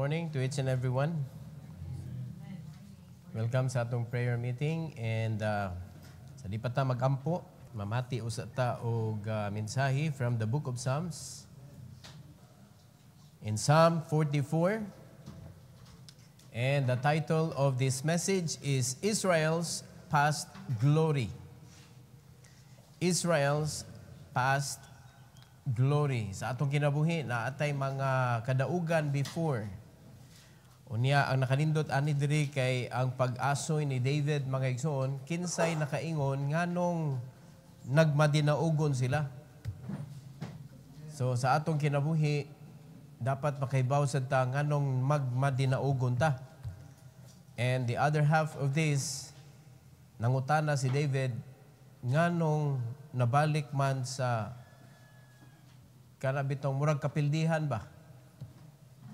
morning to each and everyone. Welcome sa atong prayer meeting and sa di pa ta magampo, mamati usa ta og mensahe from the book of Psalms. In Psalm 44, and the title of this message is Israel's Past Glory. Israel's Past Glory. Sa atong kinabuhi na atay mga kadaugan before. Unya ang nakanindot ani diri kay ang pag-asoy ni David mga igsoon kinsay nakaingon nganong nagmadinaugon sila. So sa atong kinabuhi dapat makaibaw sad ta nganong magmadinaugon ta. And the other half of this nangutana si David nganong nabalik man sa karabitong murag kapildihan ba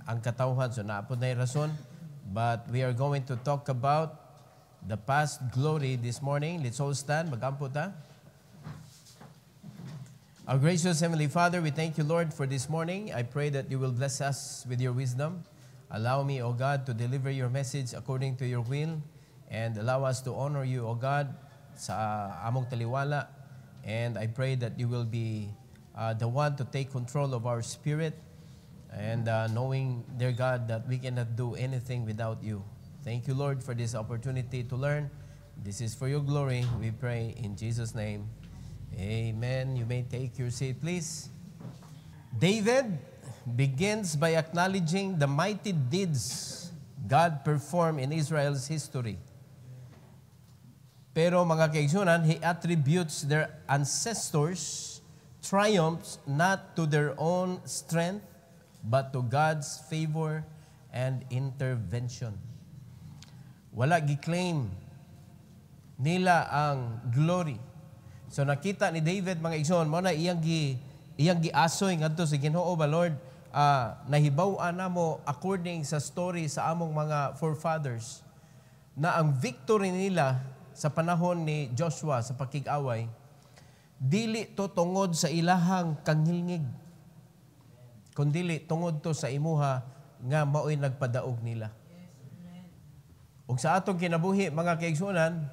ang katawhan. So naapod na yung rason. But we are going to talk about the past glory this morning. Let's all stand. Magampo ta. Our gracious Heavenly Father, we thank you, Lord, for this morning. I pray that you will bless us with your wisdom. Allow me, O God, to deliver your message according to your will. And allow us to honor you, O God, sa among taliwala. And I pray that you will be the one to take control of our spirit and knowing, dear God, that we cannot do anything without you. Thank you, Lord, for this opportunity to learn. This is for your glory. We pray in Jesus' name. Amen. You may take your seat, please. David begins by acknowledging the mighty deeds God performed in Israel's history. Pero mga kaigsunan, he attributes their ancestors' triumphs not to their own strength, but to God's favor and intervention. Wala gi-claim nila ang glory. So nakita ni David mga igsoon, mo na iyang giasoy ngadto sa Ginoo ba Lord, nahibaw-an namo according sa story sa among mga forefathers na ang victory nila sa panahon ni Joshua sa pakig-away dili to tungod sa ilahang kanghilngig, kundili tungod to sa imuha nga mao'y nagpadaog nila. Ug sa atong kinabuhi mga kaigsunan,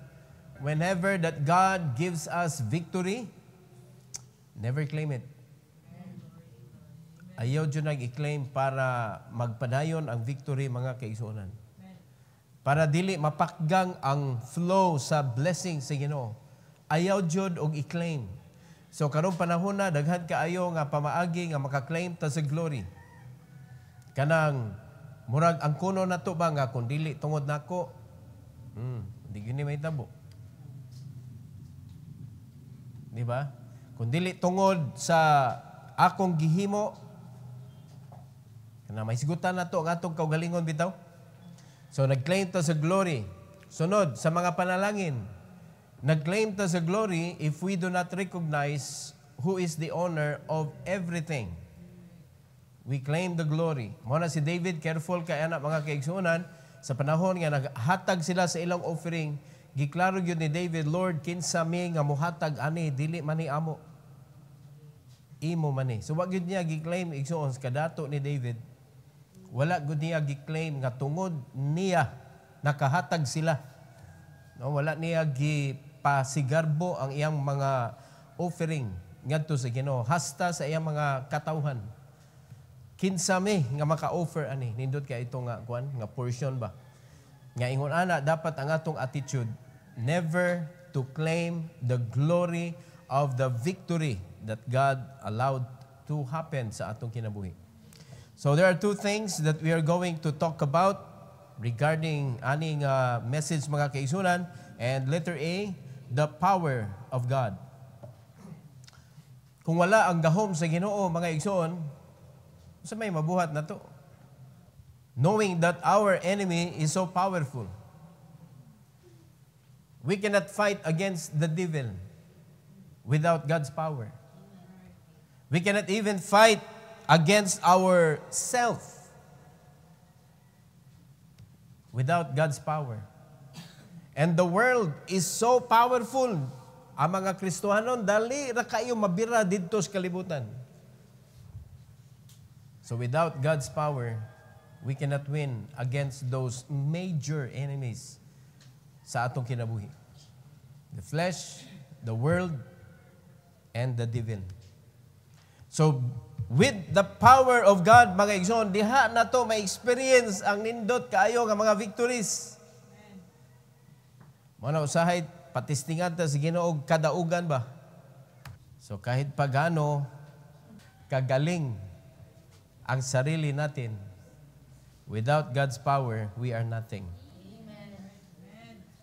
whenever that God gives us victory, never claim it. Ayaw dyan nag-i-claim para magpadayon ang victory mga kaigsunan. Para dili mapakgang ang flow sa blessing sa Ginoo. Ayaw dyan og i-claim. So karong panahon na daghan kaayo nga pamaagi nga maka-claim ta sa glory. Kanang murag ang kuno nato ba nga kun dili tungod nako, di gini may tabo. Di ba? Kun dili tungod sa akong gihimo, kana may sigutan nato ang atong kaugalingon bitaw. So nag-claim ta sa glory. Sunod sa mga panalangin, nag-claim ta sa glory if we do not recognize who is the owner of everything. We claim the glory. Muna si David, careful kay anak mga kaigsunan, sa panahon nga naghatag sila sa ilang offering, giklaro yun ni David, Lord, kinsa mi nga muhatag ani, dili man ni amo. Imo man ni. So wag yun niya gi-claim igsuon sa kadato ni David. Wala gud niya gi-claim nga tungod niya nakahatag sila. No, wala niya gipasigarbo ang iyang mga offering ngadto sa Ginoo hasta sa iyang mga katawhan. Kinsa mi nga maka-offer ani nindot kay ito nga kuan nga portion ba. Nga ingon ana dapat ang atong attitude never to claim the glory of the victory that God allowed to happen sa atong kinabuhi. So there are two things that we are going to talk about regarding aning message mga kaigsunan. And letter A, the power of God. Kung wala ang gahom sa Ginoo mga igsoon, sa may mabuhat na to. Knowing that our enemy is so powerful. We cannot fight against the devil without God's power. We cannot even fight against ourself without God's power. And the world is so powerful. Ang mga Kristohanon, dali ra kayo mabira dito sa kalibutan. So without God's power, we cannot win against those major enemies sa atong kinabuhi. The flesh, the world, and the devil. So, with the power of God, mga igsoon, diha na to ma-experience ang nindot kaayo nga mga victories. Muna usahay, patistingan ta sa Ginoo kadaugan ba? So, kahit pagano, kagaling ang sarili natin, without God's power, we are nothing.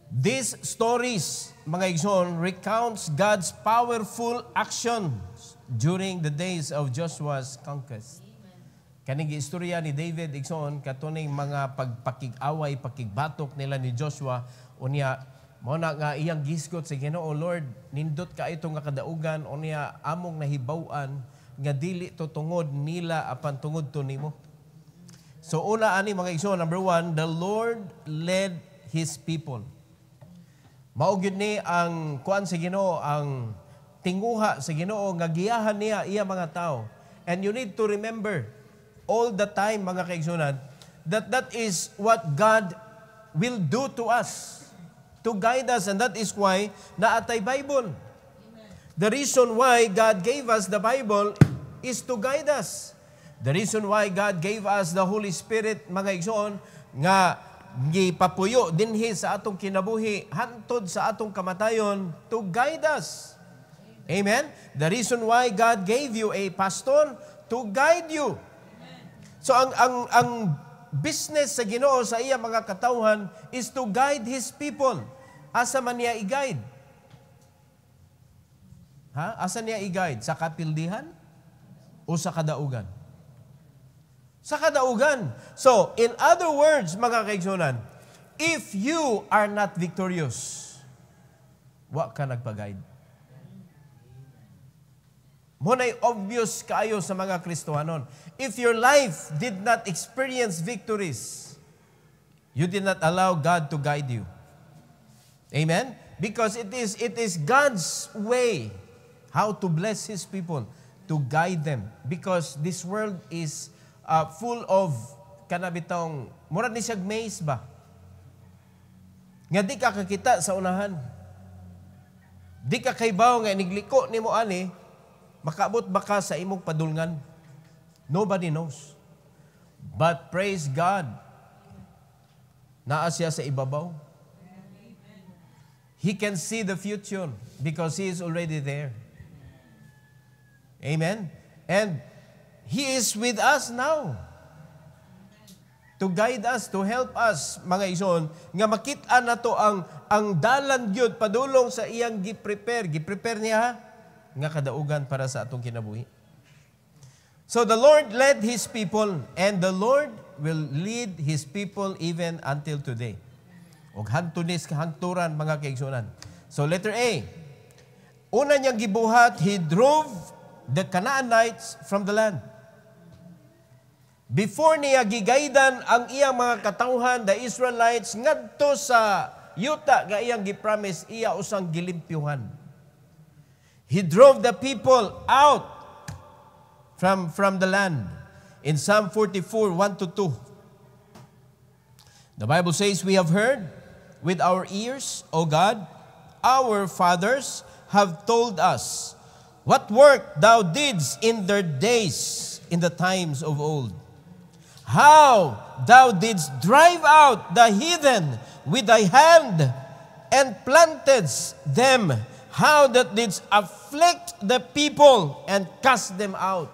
These stories, mga igsoon, recounts God's powerful actions during the days of Joshua's conquest. Kaning istorya ni David, igsoon, katuning mga pagpakig-away, pakigbatok nila ni Joshua, unya, muna nga iyang gisgot sa Ginoo, Lord, nindot ka ito nga kadaugan, unya, among nahibawan, nga dili to tungod nila apan tungod to nimo. So una ani mga igsoon, number 1, the Lord led His people. Maugid ni ang kuan sa Ginoo, ang tinguha sa Ginoo nga giyahan niya iya mga tao. And you need to remember all the time, mga kaigsunan, that is what God will do to us, to guide us, and that is why naatay Bible. The reason why God gave us the Bible is to guide us. The reason why God gave us the Holy Spirit, mga igsoon, nga gipapuyo dinhi sa atong kinabuhi hantod sa atong kamatayon to guide us. Amen? The reason why God gave you a pastor to guide you. So ang business sa Ginoo sa iya mga katawhan is to guide His people. Asa man niya i-guide? Asa niya i-guide? Sa kapildihan o sa kadaugan? Sa kadaugan. So, in other words, mga kaigsunan, if you are not victorious, wa ka nagpa-guide. Muna'y obvious kayo sa mga Kristohanon. If your life did not experience victories, you did not allow God to guide you. Amen? Because it is God's way how to bless His people, to guide them. Because this world is full of kanabitong, murad ni siyag maze ba? Nga di ka kakita sa unahan. Di ka kaybaw nga inigliko ni mo ani, makaabot baka sa imong padulngan. Nobody knows. But praise God, naa siya sa ibabaw. He can see the future because He is already there. Amen? And He is with us now to guide us, to help us, mga igsoon, nga makita na to ang dalan gyud padulong sa iyang gi-prepare niya nga kadaugan para sa atong kinabuhi. So the Lord led His people, and the Lord will lead His people even until today. Og hantunis kahangturan, mga kaigsunan. So letter A, una niyang gibuhat, He drove the Canaanites from the land. Before niya gigaydan ang iyang mga katawhan, the Israelites, ngadto sa yuta nga iyang gipromise, iya usang gilimpyuhan. He drove the people out from the land. In Psalm 44, 1-2. The Bible says, we have heard with our ears, O God, our fathers have told us what work thou didst in their days, in the times of old. How thou didst drive out the heathen with thy hand and plantedst them. How that didst afflict the people and cast them out.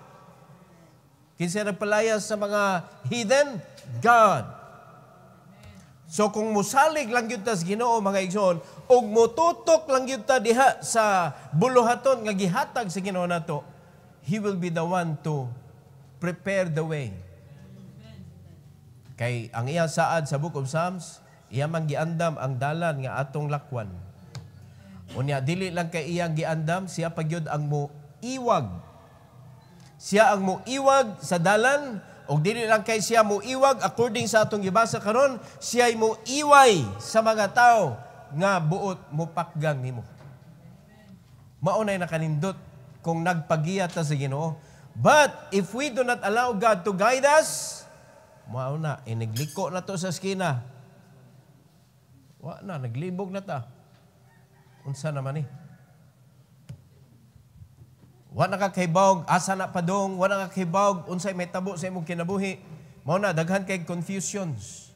Kinsa nagpalaya sa mga heathen? God. So kung musalig lang yun ta sa Ginoo, mga igsoon, o mututok lang yun ta diha sa buluhaton nga gihatag sa Ginoo nato, He will be the one to prepare the way. Kay ang iyang saad sa Book of Psalms, iya man giandam ang dalan nga atong lakwan. Unya dili lang kay iyang giandam, siya pagyud ang moiwag. Siya ang moiwag sa dalan, o dili lang kay siya moiwag according sa atong gibasa karon, siya ay moiway sa mga tao nga buot mopakgang nimo. Maunay nakanindot kung nagpagiya ta sa Ginoo. But if we do not allow God to guide us, Mao na, inigliko na to sa skina. Wa na, naglibog na ta. Unsa naman ni? Wa na kakahibawg, asa na padong, wa na kakahibawg, unsay may tabo sa imong kinabuhi. Mao na, daghan kay confusions.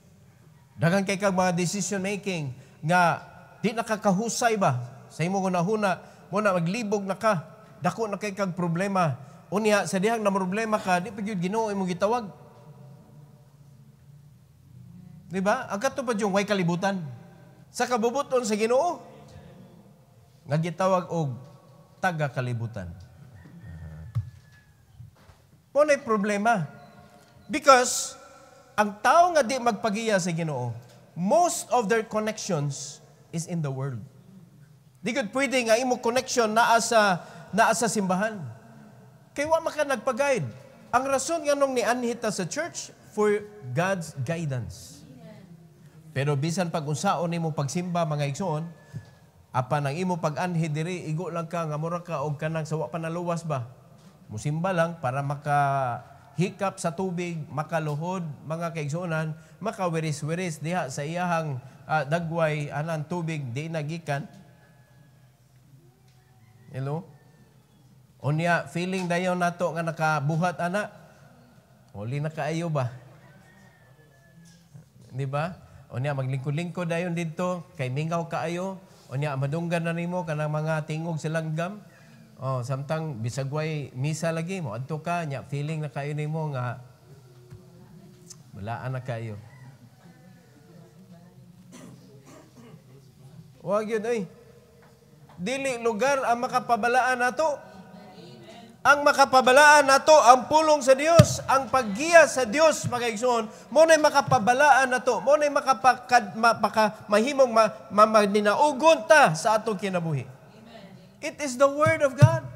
Daghan kay kag mga decision making nga di nakakahusay ba sa imong hunahuna, mo na maglibog na ka. Dako na kay kag problema. Unya sa dihang na problema ka, di pa gyud Ginoo imong gitawag. Di ba? Ang kato pa yung way kalibutan. Sa kabubuton sa Ginoo, nga gitawag og taga kalibutan. Muna'y problema. Because ang tao nga di magpagiya sa Ginoo, most of their connections is in the world. Di gud pwede nga imo connection naa sa simbahan. Kay wa maka nagpa-guide. Ang rason nga nung nianhita sa church for God's guidance. Pero bisan pag-unsaon nimo pagsimba mga igsoon, apan ang imo pag-anhi diri igo lang ka nga mura ka og kanang sawa pa naluwas ba. Musimba lang para makahikap sa tubig, makaluhod mga kaigsuonan, makawiris-wiris diha sa iyahang dagway anang tubig di nagikan. Hello? Unya feeling dayon nato nga nakabuhat ana. Huli na kaayo ba? Di ba? Unya maglingkod-lingkod dayon dito kay mingaw kaayo. Unya madunggan na nimo kanang mga tingog sa langgam. Oh, samtang bisagway misa lagi mo adto ka nya feeling na kayo nimo nga walaan na kayo. Wa gyud oy. Dili lugar ang makapabalaan nato. Ang makapabalaan nato ang pulong sa Dios, ang paggiya sa Dios mga igsoon, mo nay makapabalaan nato, mo nay mahimong maninaugon ta sa atong kinabuhi. It is the word of God,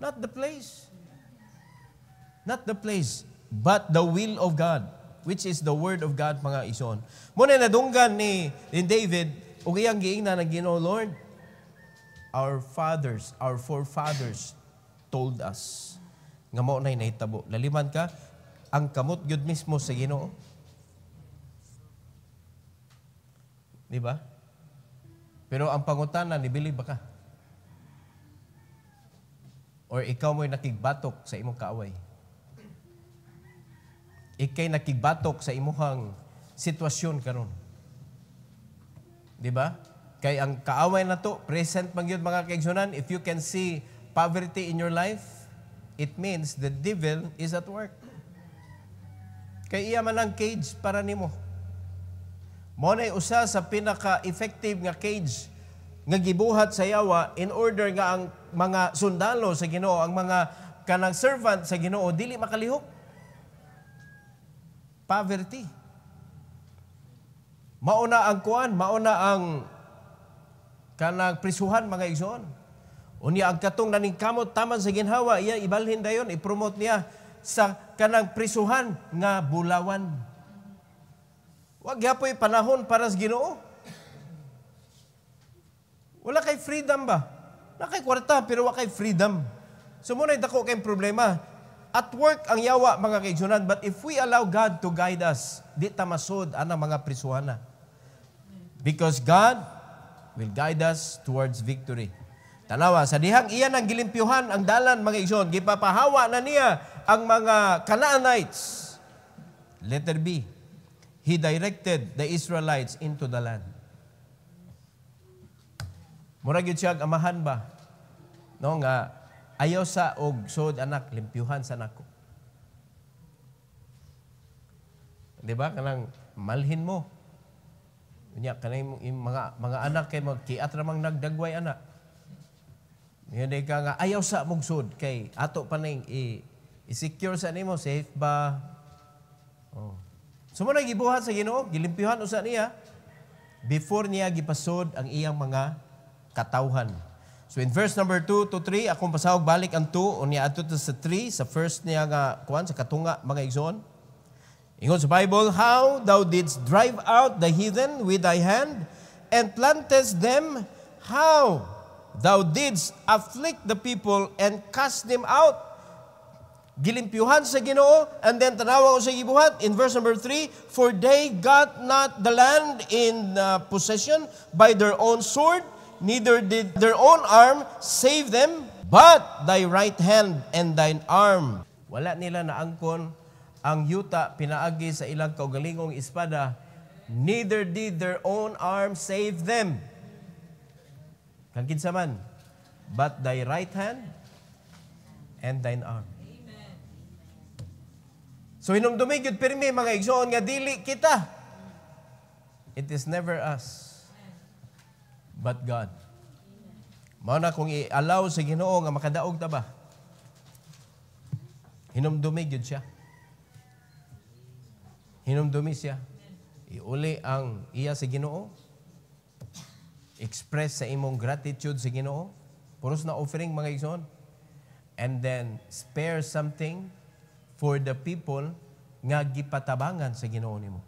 not the place. Not the place, but the will of God, which is the word of God mga igsoon. Mo nay nadunggan ni David ug iyang giingnan ng Ginoo, Lord, our forefathers told us nga mao nay nahitabo. Laliman ka ang kamot gyud mismo sa Ginoo. Di ba? Pero ang pangutana ni bili ba ka? Or ikaw mo'y nakigbatok sa imong kaaway? Ikay nakigbatok sa imong sitwasyon karon. Di ba? Kay ang kaaway na to, present man gyud mga kaigsunan, if you can see poverty in your life, it means the devil is at work. Kay iya man ang cage para nimo. Mo nay usa sa pinaka-effective nga cage nga gibuhat sa yawa in order nga ang mga sundalo sa Ginoo, ang mga kanang servant sa Ginoo dili makalihok. Poverty. Mauna ang kuan, mauna ang kanang prisuhan mga igsoon. Unya ang katong naningkamot taman sa ginhawa, iya ibalhin dayon, i-promote niya sa kanang prisuhan nga bulawan. Wag yapoy panahon para sa Ginoo. Wala kay freedom ba? Na kay kwarta pero wa kay freedom. So muna dako kay problema. At work ang yawa mga kaigsunan, but if we allow God to guide us, di ta masud anang mga prisuhan na. Because God will guide us towards victory. Tanawa, sa dihang iyan ang gilimpyuhan ang dalan mga igsoon, gipapahawa na niya ang mga Canaanites. Letter B, He directed the Israelites into the land. Murag yun siya amahan ba? No, nga, ayaw sa og sod anak, limpyuhan sa nako. Diba? Kanang malhin mo. Kanang mga anak kay magkiat ramang nagdagway anak. Hindi ka nga, ayaw sa mugsod kay ato pa ning i-secure sa nimo, safe ba? Oh. So mo gibuhat sa Ginoo, gilimpyuhan usa niya before niya gipasod ang iyang mga katawhan. So in verse number 2 to 3, akong pasahog balik ang 2, unya ato sa 3, sa first niya nga kuan sa katunga mga igsoon. Ingon sa Bible, how thou didst drive out the heathen with thy hand and plantest them, how thou didst afflict the people and cast them out Gilimpyuhan sa Ginoo, and then tanawa ko sa gibuhat in verse number 3, for they got not the land in possession by their own sword, neither did their own arm save them, but thy right hand and thine arm. Wala nila naangkon ang yuta pinaagi sa ilang kaugalingong espada, neither did their own arm save them. Kang kinsa man, but thy right hand and thine arm. So hinumdumi gyud pirmi mga igsoon nga dili kita. It is never us, but God. Mao na kung i-allow sa Ginoo nga makadaog ta ba, hinumdumi gyud siya. Hinumdumi siya. Iuli ang iya sa Ginoo. Express sa imong gratitude sa Ginoo. Puros na offering mga igsoon. And then spare something for the people nga gipatabangan sa Ginoo nimo.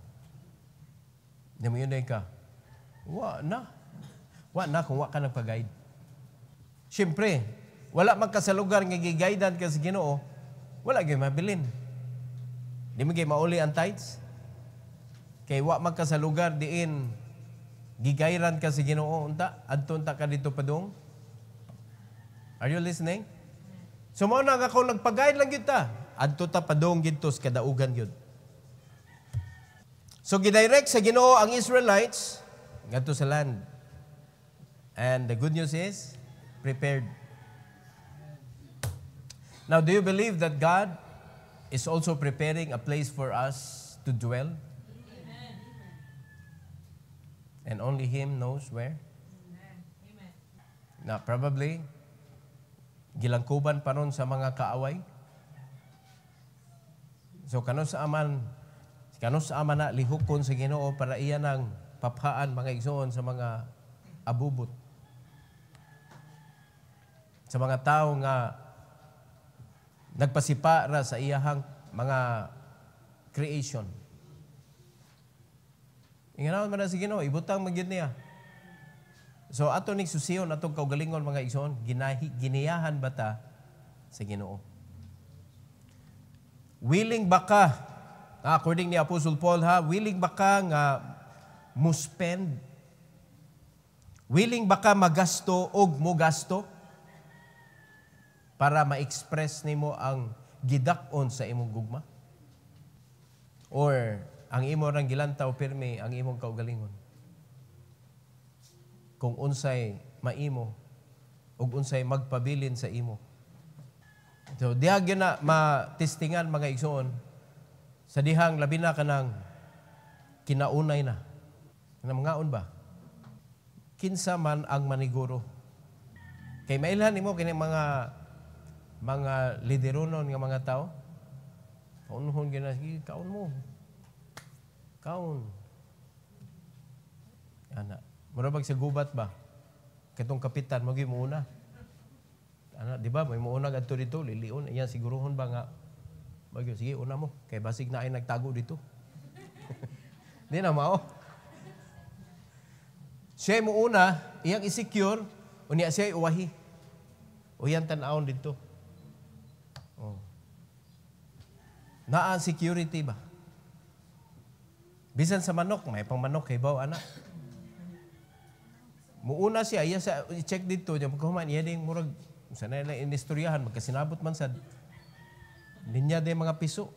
Dimo yun ka. Wa na kung wa ka nagpa-guide. Siyempre, wala man ka sa lugar nga gi-guidean ka sa Ginoo, wala gyud mabilin. Di mo gyud mauli ang tithes. Kay wa man ka sa lugar diin gigayran ka sa Ginoo unta adton ta ka dito padung. Are you listening? So mao na nga kung nagpa-guide lang gyud ta, adto ta padung gidto sa kadaugan gyud. So gidirect sa Ginoo ang Israelites ngadto sa land. And the good news is prepared. Now, do you believe that God is also preparing a place for us to dwell? Amen. And only Him knows where? Amen. Now, probably, gilangkuban pa ron sa mga kaaway. So, kano sa aman na lihukon sa Ginoo para iyan ang paphaan mga igsoon sa mga abubot. Sa mga tao nga nagpasipa ra sa iyahang mga creation. Inganaon man na si Ginoo, ibutang magyud niya. So ato ning susiyon atong kaugalingon mga igsoon, giniyahan ba ta sa Ginoo? Willing ba ka, according ni Apostle Paul willing ba ka nga mo-spend? Willing ba ka magasto og mo gasto? Para ma-express nimo ang gidak-on sa imong gugma? Or ang imo rang gilantaw pirmi ang imong kaugalingon? Kung unsay maimo ug unsay magpabilin sa imo. So diha gyud na matistingan mga igsoon sa dihang labi na kanang kinaunay na. Namngaon ba? Kinsa man ang maniguro. Kay mailhan nimo kini mga lideronon nga mga tao, kaunhon gina, kaun mo. Kaun. Ana, murabag sa gubat ba? Katong kapitan, magi mo una. Ana, di ba? May muuna adto dito, lilion. Iyan, siguruhon ba nga? Bagyo, sige, una mo. Kay basig na ay nagtago dito. Di na mao. Siya mo una, iyang isecure, unya siya uwahi. O yan tanawon dito. Oh. Naa security ba? Bisan sa manok, may pang manok kay baw anak. Muuna siya, iya sa i-check dito, diyan pagkuman iya ding murag sanay na inistoryahan magkasinabot man sad. Linya din mga piso.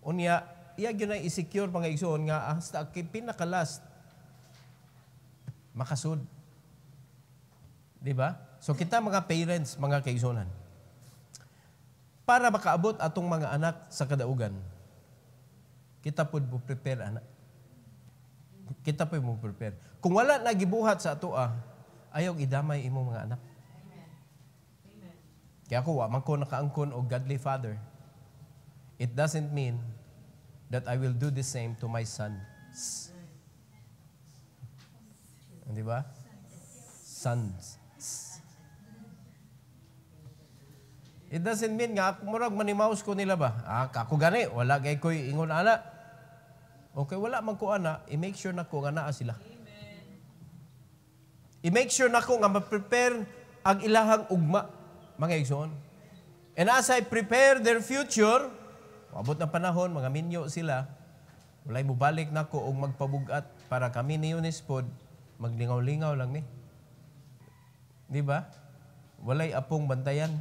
Unya, iya gyud na i-secure mga igsoon nga hasta pinaka-last makasud. Di ba? So kita mga parents, mga kaigsunan, para makaabot atong mga anak sa kadaugan, kita po mo prepare anak. Kita po mo prepare. Kung wala na gibuhat sa ato ayaw idamay imo mga anak. Amen. Kaya ako, man ko nakaangkon o godly father, it doesn't mean that I will do the same to my sons. Di ba? Sons. It doesn't mean nga, murag manimaus ko nila ba? Ako gani, wala gay ko'y ingon ana. Okay, wala man ko ana, i-make sure na ko nga naa sila. Amen. I-make sure na ko nga ma-prepare ang ilahang ugma, mga igsoon. And as I prepare their future, abot ng panahon, mga minyo sila, walay mubalik na ko o magpabugat para kami ni Unispod, maglingaw-lingaw lang ni. Di ba? Walay apong bantayan.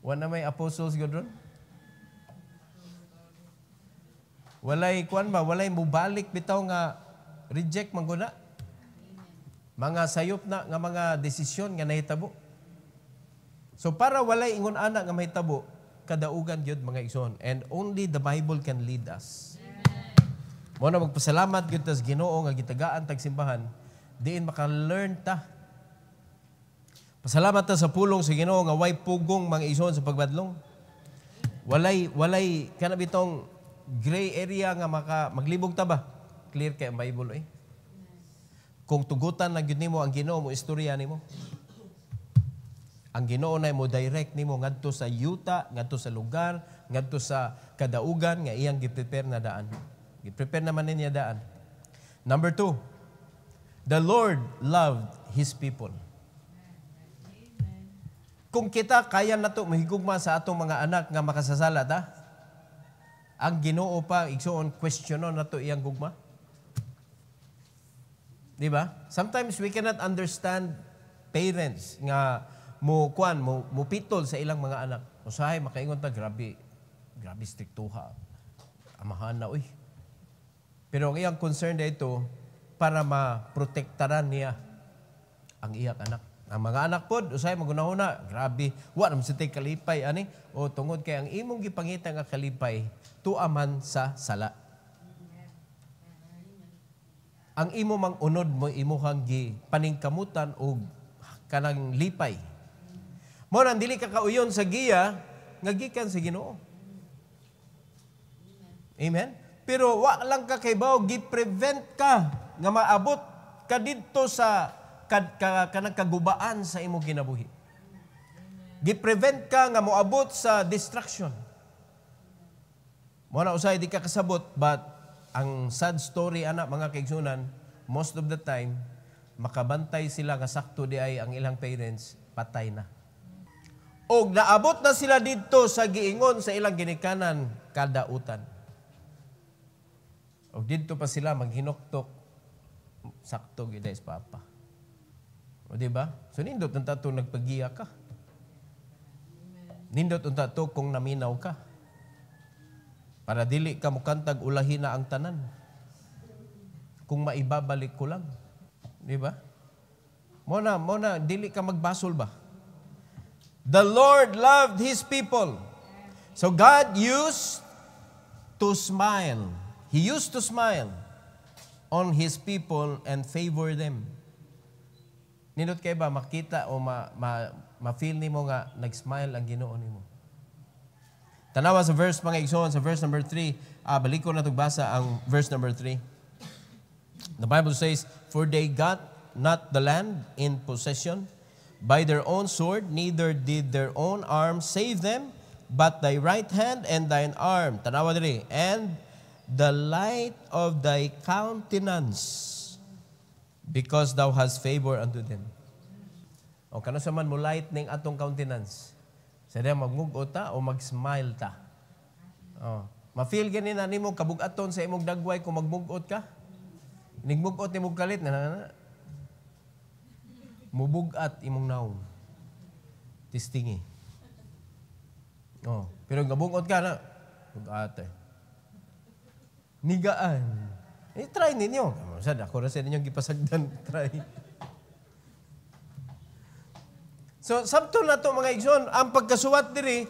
Wala may apostles gudron? Walay kuan ba? Walay mubalik bitaw nga reject mangguna. Mga sayop na nga mga desisyon nga nahitabo. So para walay ingon ana nga mahitabo, kadaugan gyud mga igsoon, and only the Bible can lead us. Mo na magpasalamat gyud tas Ginoo nga gitagaan tag simbahan, diin maka-learn ta. Pasalamat ta sa pulong sa Ginoo nga way pugong mga igsoon sa pagbadlong. Walay kana bitong gray area nga maglibog ta ba? Clear kay ang Bible eh. Kung tugutan na gyud nimo ang Ginoo mo istorya nimo. Ang Ginoo na mo direct nimo ngadto sa yuta, ngadto sa lugar, ngadto sa kadaugan nga iyang gi-prepare na daan. Gi-prepare naman niya daan. Number 2, the Lord loved His people. Kung kita kaya nato mahigugma sa atong mga anak nga makasasala ta, ang Ginoo pa igsoon questionon nato iyang gugma. Di ba? Sometimes we cannot understand parents nga mo pitol sa ilang mga anak. Usahay makaingon ta grabe striktuha. Amahan na uy. Pero ang iyang concern dito para maprotektaran niya ang iyang anak. Ang mga anak pod usahay magunahuna, grabe, wa naman sitay kalipay ani o tungod kay ang imong gipangita nga kalipay tuaman sa sala. Ang imo mang unod mo imuhang gipaningkamutan og kanang lipay. Mo nang dili ka kauyon sa giya nga gikan sa Ginoo. Amen. Pero wa lang ka kay bawo gi-prevent ka nga maabot ka didto sa kanang kagubaan sa imong kinabuhi. Gi-prevent ka nga moabot sa distraction. Mo na usay di ka kasabot, but ang sad story ana mga kaigsunan, most of the time makabantay sila nga sakto di ay ang ilang parents patay na. Og naabot na sila didto sa giingon sa ilang ginikanan kadautan. Og didto pa sila maghinuktok sakto gid is papa. O di ba? So nindot unta to nagpagiya ka. Nindot unta to kung naminaw ka. Para dili ka mukantag ulahin na ang tanan. Kung maibabalik ko lang. Di ba? Mona, dili ka magbasol ba? The Lord loved His people. So God used to smile. He used to smile on His people and favor them. Nindot kay ba makita o ma-feel nimo nga nag-smile ang Ginoo nimo. Tanawa sa verse mga igsoon, sa verse number 3. Balik ko na basa ang verse number 3. The Bible says, "For they got not the land in possession by their own sword, neither did their own arm save them, but thy right hand and thine arm." Tanawa diri. "And the light of thy countenance, because thou hast favor unto them." O kano sa man mo light ning atong countenance? Sa diya magmugot ta o mag-smile ta. O, ma-feel ganin na nimo kabugaton sa imong dagway kung magmugot ka? Nigmugot ni mong kalit na mubugat imong naong. Tistingi. O, pero gabugot ka na, bugat eh. Nigaan. Try ninyo. Sad, ako na sa ninyong gipasagdan. Try. So, sabto na to mga igsoon, ang pagkasuwat diri,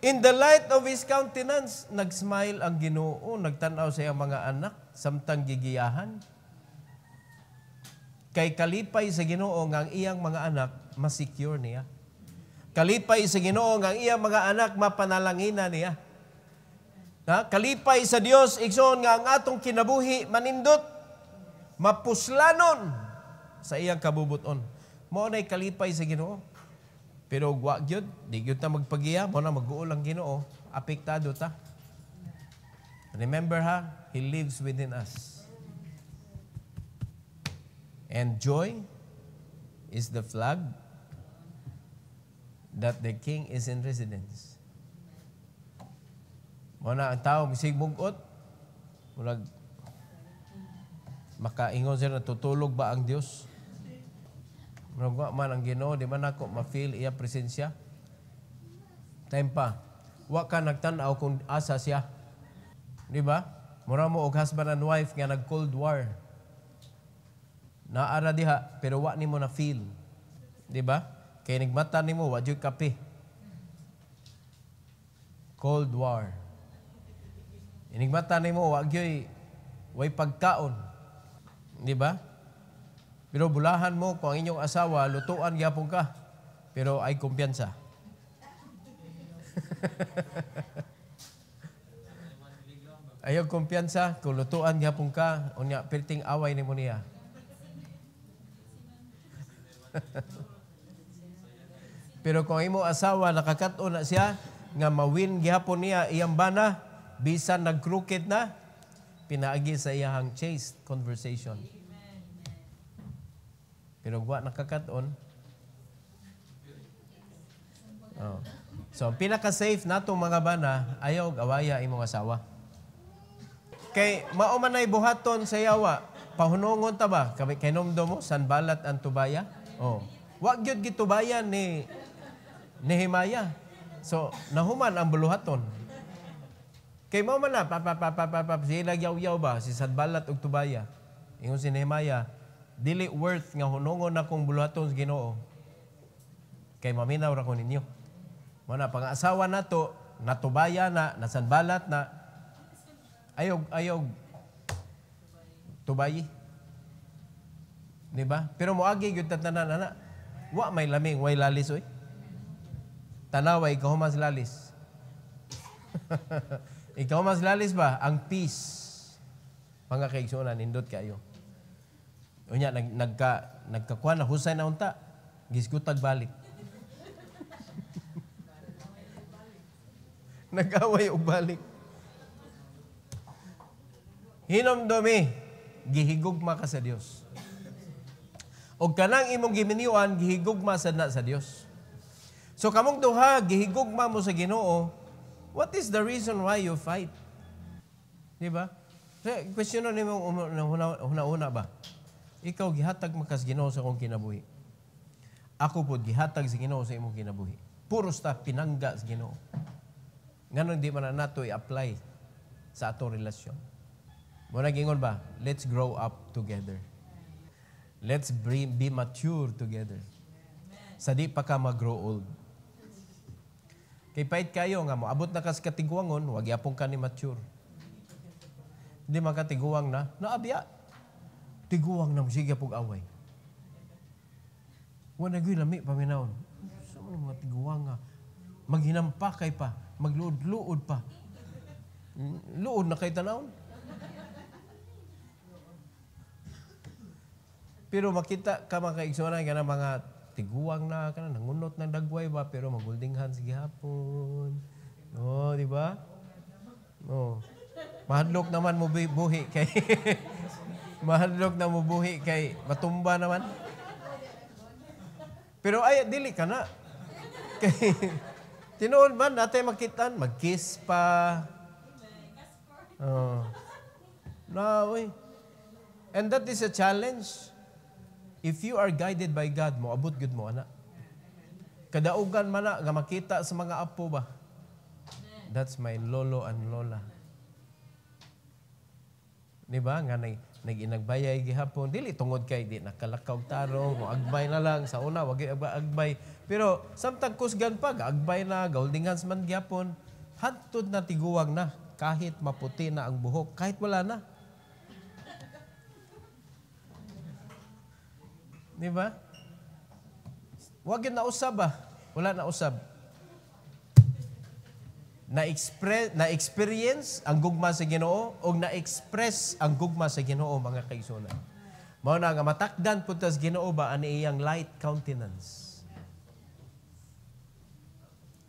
in the light of His countenance, nag-smile ang Ginoo, nagtanaw sa iyang mga anak, samtang gigiyahan. Kay kalipay sa Ginoo nga ang iyang mga anak, masecure niya. Kalipay sa Ginoo nga ang iyang mga anak, mapanalangina niya. Kalipay sa Dios igsoon nga ang atong kinabuhi manindot, mapuslanon sa iyang kabubuton. Mao nay kalipay sa Ginoo. Pero wa gyud, di gyud ta magpagiya, mo na mag-uol ang Ginoo, apektado ta. Remember He lives within us. And joy is the flag that the king is in residence. Muna ang tao, misigmugot, makaingon siya na tutulog ba ang Diyos? Muna man ang Ginoo, di man ako ma-feel iya presensya? Time pa, wa ka nagtanaw kung asa siya. Di ba? Mura mo og husband and wife nga nag-cold war. Naara diha, pero wa ni mo na feel. Di ba? Kaya nigmata ni mo, wa jud kape. Cold war. Inigmata ni mo, wa gyud way pagkaon. Di ba? Pero bulahan mo kung ang inyong asawa, lutuan gyapon ka. Pero ay kumpiyansa. Ayaw kumpiyansa, kung lutuan gyapon ka, unya perting away ni mo niya. Pero kung imo asawa nakakaton na siya nga mawin gyapon niya iyang bana bisan nag-crooked na pinaagi sa iyang chaste conversation. Pero wa nakakaton. Oh. So pinaka-safe nato mga bana ayaw awaya imong asawa. Kay mao man nay buhaton sa yawa pahunongon ta ba kay nomdo mo Sanballat ang Tobaya? Oh. Wa gyud gitubayan ni Nehemiah. So nahuman ang buluhaton. Kay mao man na sila yaw-yaw ba si Sanballat ug Tobaya. Ingon si Nehemiah, dili worth nga hunongon akong buluhaton sa Ginoo. Kay maminaw ra ko ninyo. Mao na pang-asawa nato, na Tobaya na Sanballat na ayog Tubayi. Di ba? Pero moagi gyud tatanan ana. Wa may laming, way lalis oy. Tanaway ikaw mas lalis. Ikaw mas lalis ba ang peace. Mga kaigsunan nindot kayo. Unya nagkakuan na husay na unta. Gisgutag balik. Nag-away og balik. Hinomdomi, gihigugma ka sa Dios. Og kanang imong giminiwan, gihigugma sad na sa Dios. So kamong duha, gihigugma mo sa Ginoo, what is the reason why you fight? Di ba? Question na nimo una ba? Ikaw gihatag makas Ginoo sa akong kinabuhi. Ako pod gihatag sa Ginoo sa imong kinabuhi. Puros ta pinangga sa Ginoo. Nganong di man nato i-apply sa atong relasyon. Muna gingon ba? Let's grow up together. Let's be mature together. Sa di pa ka mag-grow old. Kay pait kayo nga mo, abot na kas katiguangon, wag yapong ka ni mature. Hindi makatiguang na, naabya. Tiguang na sige pong away. Wala gyud lami paminaon. Sa mga tiguang nga, maghinampakay pa, magluod-luod pa. Luod na kay tanawon. Pero makita ka mga kaigsunan ka na mga tiguang na, ka na, nangunot ng dagway ba, pero mag-holding hands gihapon. Oh, di ba? Oh. Mahadlok naman mo buhi kay mahadlok na mo buhi kay matumba naman. Pero ay dili ka na. Kay tinuod man natin makitaan, mag-kiss pa. Oh. No, and that is a challenge. If you are guided by God, mo abot gud mo ana. Kadaugan man na nga makita sa mga apo ba. That's my lolo and lola. Di ba? Nga nag-inagbayay gihapon. Dili tungod kay di nakalakaw tarong, mo agbay na lang sa una, wag agbay. Pero samtang kusgan pa, agbay na, holding hands man gihapon, hantod na tiguwag na kahit maputi na ang buhok, kahit wala na. Di ba? Wag yun na usab ba? Wala na usab. Na-experience ang gugma sa Ginoo o na-express ang gugma sa Ginoo mga kaigsunan. Mao na nga matakdan pud tas Ginoo ba ani iyang light countenance.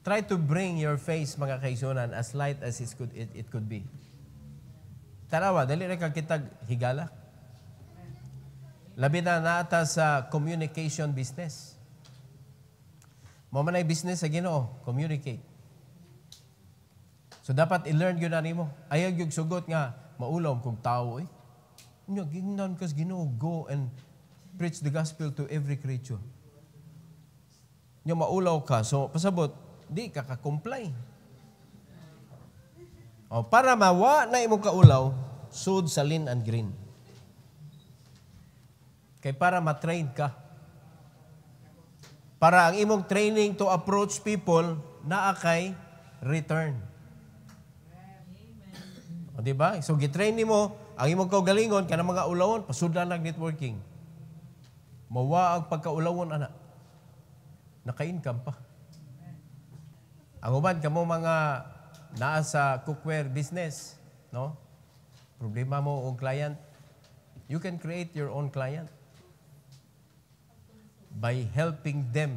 Try to bring your face mga kaigsunan as light as it could be. Tanawa, dali ra ka kitag higala. Labi na naata sa communication business. Mo man ay business sa Ginoo, communicate. So dapat i-learn gyud ani mo. Ayaw gyud sugot nga maulaw kung tao eh. Nya gingnan kas Ginoo, go and preach the gospel to every creature. Nya maulaw ka, so pasabot di ka ka-comply. O para mawa na imong kaulaw, sud sa lean and green. Kay para ma-train ka. Para ang imong training to approach people naa kay return. O diba? So gitrain nimo ang imong kaugalingon kanang mga ulawon pasudlan nag networking. Mawa ang pagkaulawon ana. Naka-income pa. Ang uban kamo mga naa sa cookware business, no? Problema mo og client, you can create your own client by helping them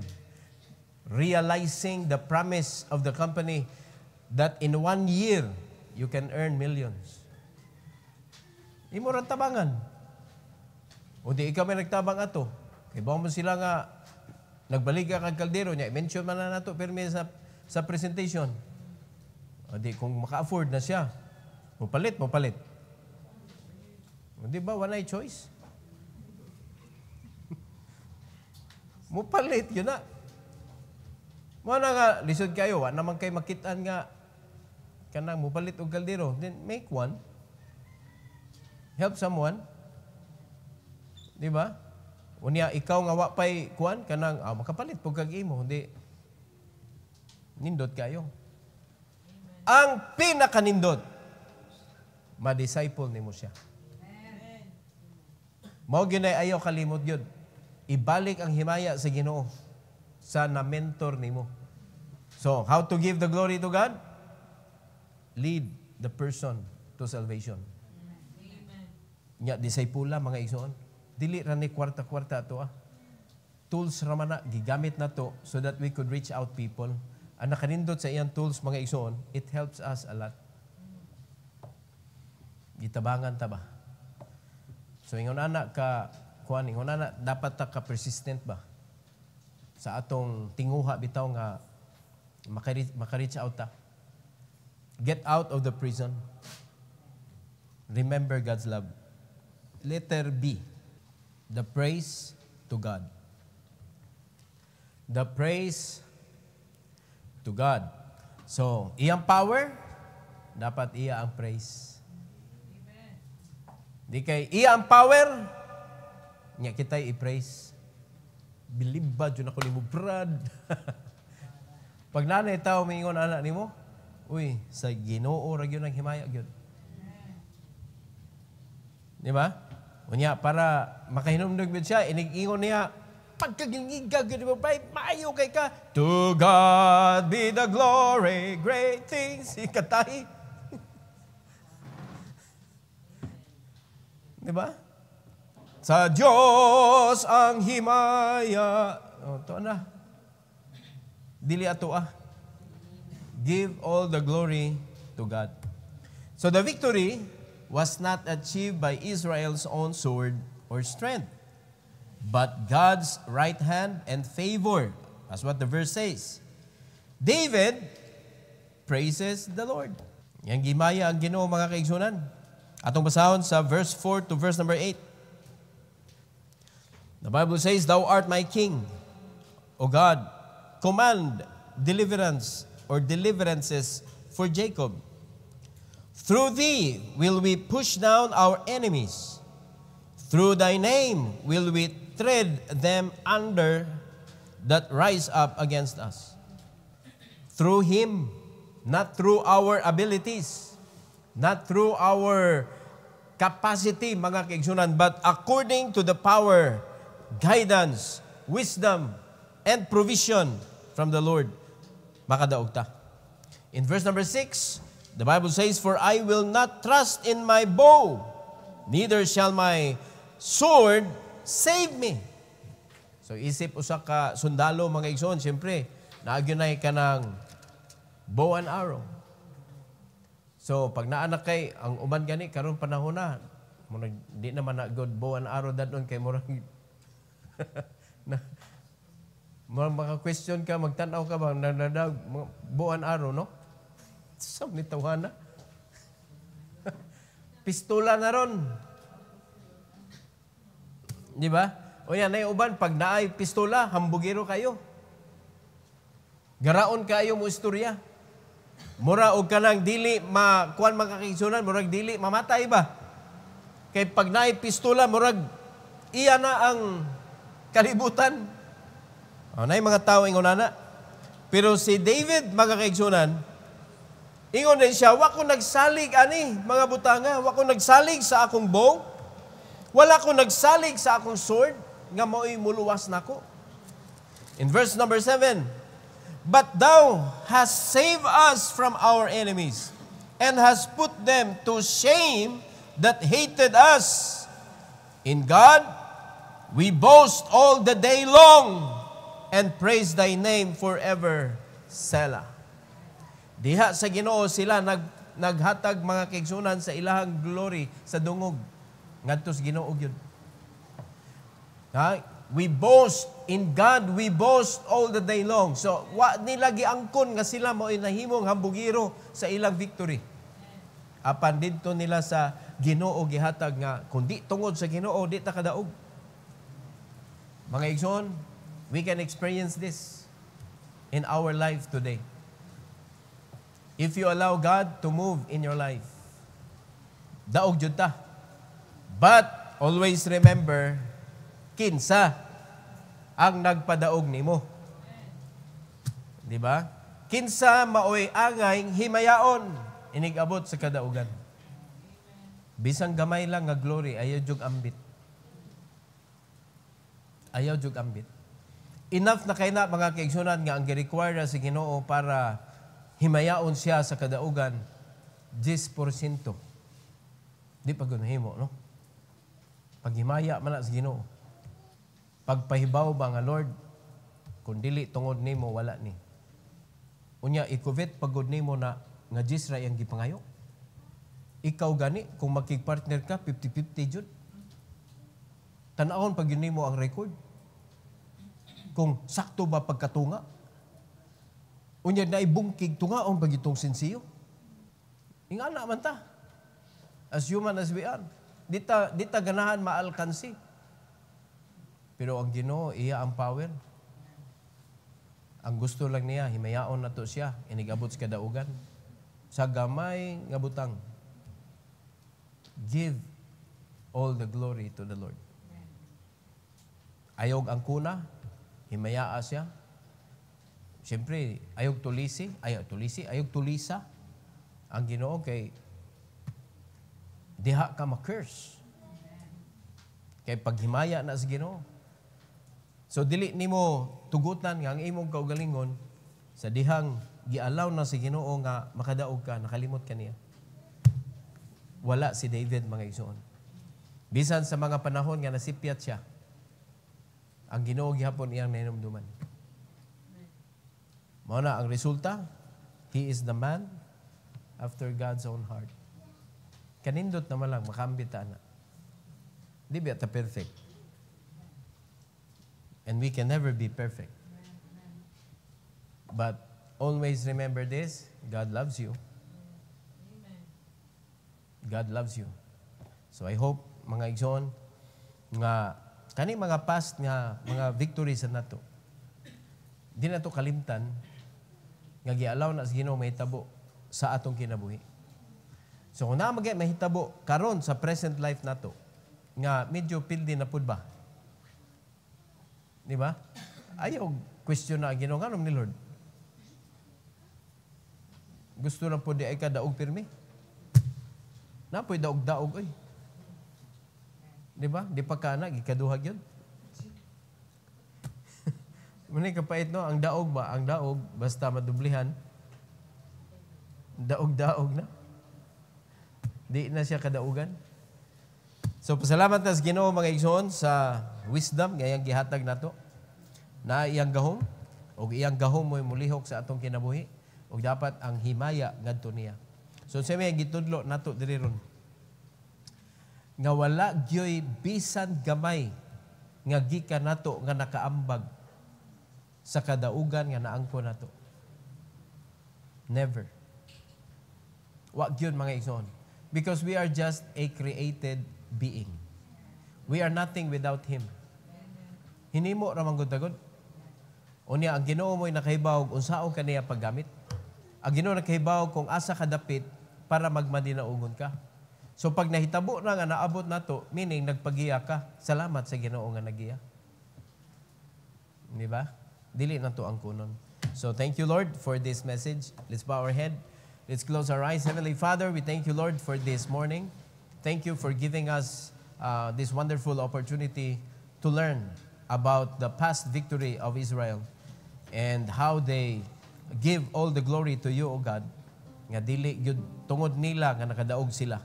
realizing the promise of the company that in 1 year you can earn millions. Imo ra tabangan. O di ikaw may nagtabang ato. Kay bawo mo sila nga nagbalik ka kag kaldero nya, mention man na nato permi sa presentation. O di kung maka-afford na siya, mupalit. O di ba walay choice? Mupalit yun na. Muna nga, lisod kayo, naman kayo makitaan nga kanang mupalit og kaldero. Then make one. Help someone. Di ba? Unya, ikaw nga wapay kuan, kanang makapalit pag kag-imo. Hindi. Nindot kayo. Ang pinakanindot, ma-disciple nimo siya. Mao gyud ay ayaw kalimot yun. Ibalik ang himaya sa Ginoo sa na-mentor nimo. So, how to give the glory to God? Lead the person to salvation. Nya disipula mga igsoon. Dili ra ni kwarta-kwarta ato Tools ra man na gigamit nato so that we could reach out people. Ang nakanindot sa iyang tools mga igsoon, it helps us a lot. Gitabangan ta ba? So ingon ana ka kuan ingon ana dapat ta ka persistent ba sa atong tinguha bitaw nga maka-reach out ta. Get out of the prison. Remember God's love. Letter B. The praise to God. The praise to God. So, iyang power, dapat iya ang praise. Amen. Di kay iya ang power, nya kita'y i-praise. Believe ba, dyan ako ni mo, Brad. Pag nanay tao, mingon anak ni mo, uy, sa Ginoo ra gyud ang himaya gyud. Di ba? Unya para makahinumdog gyud siya, inig-ingon niya, pagkagingiga gyud mo bay, maayo kay ka. To God be the glory, great things He katay. Di ba? Sa Diyos ang himaya. O, ito na. Dili ato Give all the glory to God. So the victory was not achieved by Israel's own sword or strength, but God's right hand and favor. That's what the verse says. David praises the Lord. Yang gimaya ang Ginoo mga kaigsunan. Atong basahon sa verse 4 to verse number 8. The Bible says, Thou art my king, O God, command deliverance or deliverances for Jacob. Through thee will we push down our enemies. Through thy name will we tread them under that rise up against us. Through him, not through our abilities, not through our capacity, mga kaigsunan, but according to the power, guidance, wisdom, and provision from the Lord. Makadaog ta. In verse number 6, the Bible says, For I will not trust in my bow, neither shall my sword save me. So isip usa ka sundalo mga igsoon, siyempre, naagyunay ka ng bow and arrow. So pag naanak kay, ang uman gani, karon panahon na, di naman na good bow and arrow dadon kay murag Maka-question ka, magtanaw ka ba, buwan araw, no? Saan ni tawhana? Pistola na ron. Di ba? O yan, ay uban, pag naay pistola, hambugiro kayo. Garaon kayo mo istorya. Mura og kanang dili kuan makakigsunan, murag dili mamatay ba? Kay pag naay pistola, murag iya na ang kalibutan. O, naay mga tao ingon na. Pero si David makakigsunan, ingon din siya, wa ko nagsalig ani, mga butanga, wa ko nagsalig sa akong bow, wala ko nagsalig sa akong sword, nga mo'y muluwas nako. In verse number 7, but thou hast saved us from our enemies, and hast put them to shame that hated us. In God, we boast all the day long, and praise thy name forever. Selah. Diha sa Ginoo sila naghatag mga kaigsunan sa ilahang glory sa dungog. Ngadto sa Ginoo gyud. We boast in God, we boast all the day long. So, wa nila giangkon nga sila mo'y nahimong hambugiro sa ilang victory. Apan didto nila sa Ginoo gihatag nga kundi tungod sa Ginoo di ta kadaog. Mga igsoon, we can experience this in our life today. If you allow God to move in your life, daog jud ta. But always remember, kinsa ang nagpadaog nimo. Di ba? Kinsa maoy angay himayaon inigabot sa kadaugan. Bisang gamay lang nga glory, ayaw jug ambit. Ayaw jug ambit. Enough na kay na mga kaigsunan nga ang gi-require sa Ginoo para himayaon siya sa kadaugan 10%. Di pa gunahimo, no? Paghimaya man sa Ginoo. Pagpahibaw ba nga Lord, kung dili tungod nimo wala ni. Unya ikuvet pagod nimo na nga Jis ra yang gipangayo. Ikaw gani kung makig-partner ka 50-50 jud. Tan-awon pag yun nimo ang record. Kung sakto ba pagkatunga. Unya na ibungkig tungaon pag itong sinsiyo. Ingana man ta. As human as we are. Di ta ganahan maalkansi. Pero ang Ginoo, iya ang power. Ang gusto lang niya, himayaon na to siya, inigabot sa kadaugan. Sa gamay nga butang, give all the glory to the Lord. Ayog ang kuna, himayaa siya. Siyempre, ayog tulisa. Ang Ginoo kay diha ka ma-curse. Kay paghimaya na sa Ginoo. So dili nimo tugutan nga ang imong kaugalingon sa dihang gialaw na si Ginoo nga makadaog ka, nakalimot ka niya. Wala si David mga igsoon. Bisan sa mga panahon nga nasipyat siya, ang Ginoo gihapon iyang nahinumduman. Mao na ang resulta, he is the man after God's own heart. Kanindot naman lang makambita na. Di ba ta perfect? And we can never be perfect. But always remember this, God loves you. God loves you. So I hope, mga igsoon, nga kani mga past nga mga victories na nato, di na to kalimtan, nga gialaw na sa Ginoo mahitabo sa atong kinabuhi. So kung na mahitabo karon sa present life nato, nga medyo pildi na pud ba? Di ba? Ayaw question na Ginoo nganom ni Lord. Gusto na po di ay ka daog pirmi. Napoy daog-daog oy. Di ba? Di pa kana gikaduhag yun. Muna kapait no, ang daog ba? Ang daog basta madublihan. Daog-daog na. Di na siya kadaugan. So, pasalamat na sa Ginoo mga igsoon sa wisdom ngayang gihatag nato na iyang gahom o iyang gahom mo'y mulihok sa atong kinabuhi o dapat ang himaya ngadto niya. So, sa may gitudlo nato diri ron nga wala gyoy bisan gamay nga gikan nato nga nakaambag sa kadaugan nga naangko nato. Never. Wa gyud mga igsoon. Because we are just a created being. We are nothing without Him. Hinimo ra man gud tagod. Unya ang Ginoo mo'y nakahibaw unsaon kaniya paggamit. Ang Ginoo nakahibaw kung asa ka dapit para magmadinaungon ka. So pag nahitabo na nga naabot nato, meaning nagpagiya ka, salamat sa Ginoo nga nagiya. Di ba? Dili na to ang kunon. So thank you, Lord, for this message. Let's bow our head. Let's close our eyes. Heavenly Father, we thank you, Lord, for this morning. Thank you for giving us this wonderful opportunity to learn about the past victory of Israel and how they give all the glory to you, O God, nga dili gyud tungod nila nga nakadaog sila.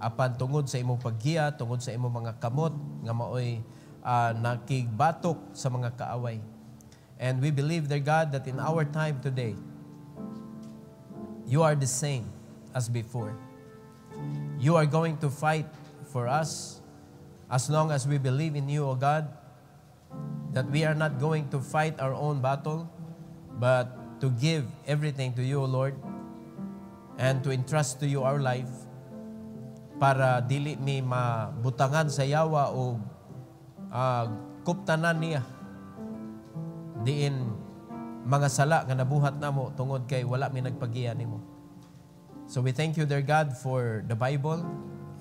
Apan tungod sa imong paggiya, tungod sa imong mga kamot nga maoy nakigbatok sa mga kaaway. And we believe, dear God, that in our time today, you are the same as before. You are going to fight for us as long as we believe in you, O God, that we are not going to fight our own battle, but to give everything to you, O Lord, and to entrust to you our life para dili mi mabutangan sa yawa o kuptanan niya diin mga sala nga nabuhat namo tungod kay wala mi nagpagiya nimo. So we thank you, dear God, for the Bible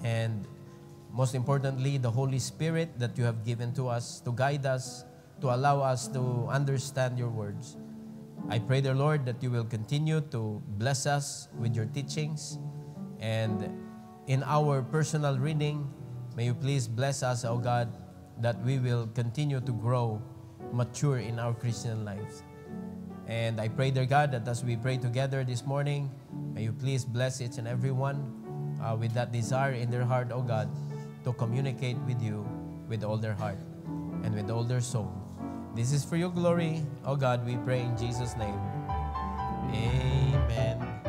and most importantly, the Holy Spirit that you have given to us to guide us, to allow us to understand your words. I pray, dear Lord, that you will continue to bless us with your teachings, and in our personal reading, may you please bless us, O God, that we will continue to grow mature in our Christian lives. And I pray, dear God, that as we pray together this morning, may you please bless each and every one with that desire in their heart, O God, to communicate with you with all their heart and with all their soul. This is for your glory, O God, we pray in Jesus' name. Amen.